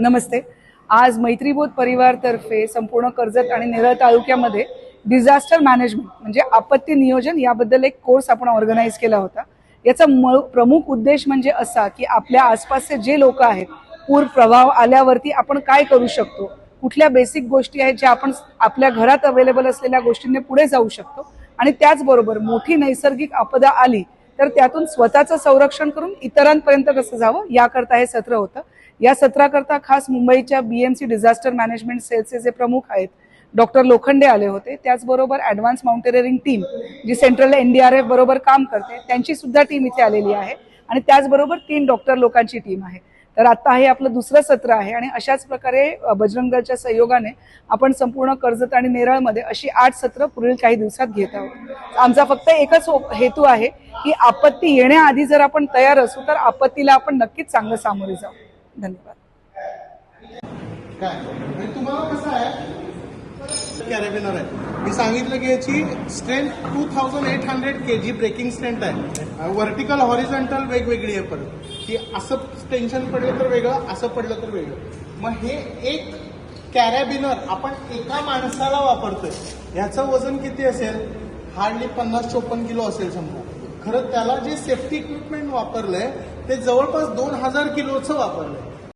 नमस्ते। आज मैत्रीबोध परिवारतर्फे संपूर्ण कर्जत आणि नेरळ तालुक्यामध्ये डिझास्टर मॅनेजमेंट म्हणजे आपत्ती नियोजन याबद्दल एक कोर्स आपण ऑर्गनाईज केला होता। याचा प्रमुख उद्देश म्हणजे असा की आपल्या आसपासचे जे लोक आहेत, पूर प्रभाव आल्यावरती आपण काय करू शकतो, कुठल्या बेसिक गोष्टी आहेत ज्या आपण आपल्या घरात अवेलेबल असलेल्या गोष्टींनी पुढे जाऊ शकतो आणि त्याचबरोबर मोठी नैसर्गिक आपदा आली तर त्यातून स्वतःचं संरक्षण करून इतरांपर्यंत कसं जावं याकरता हे सत्र होतं। या सत्राकरता खास मुंबईच्या बीएमसी डिझास्टर मॅनेजमेंट सेलचे जे प्रमुख आहेत डॉक्टर लोखंडे आले होते। त्याचबरोबर ॲडव्हान्स माउंटेनिअरिंग टीम जी सेंट्रल एनडीआरएफ बरोबर काम करते त्यांची सुद्धा टीम इथे आलेली आहे आणि त्याचबरोबर 3 डॉक्टर लोकांची टीम आहे। तर आता हे आपलं दुसरं सत्र आहे आणि अशाच प्रकारे बजरंग दलच्या सहयोगाने आपण संपूर्ण कर्जत आणि नेरळमध्ये अशी 8 सत्र पुढील काही दिवसात घेत आहोत। आमचा फक्त एकच हेतू आहे की आपत्ती येण्याआधी जर आपण तयार असू तर आपत्तीला आपण नक्कीच चांगलं सामोरे जाऊ। धन्यवाद। तुम्हाला कसं आहे कॅरेबिनर आहे, मी सांगितलं की याची स्ट्रेंथ 2800 kg ब्रेकिंग स्ट्रेंथ आहे। व्हर्टिकल हॉरिझॉन्टल वेगवेगळी आहे, परत की असं टेन्शन पडलं तर वेगळं, असं पडलं तर वेगळं। मग हे एक कॅरेबिनर आपण एका माणसाला वापरतोय, ह्याचं वजन किती असेल? हार्डली 50-54 किलो असेल समजा। खरं त्याला जे सेफ्टी इक्विपमेंट वापरलंय ते जवळपास 2000 किलोचं वापरलंय।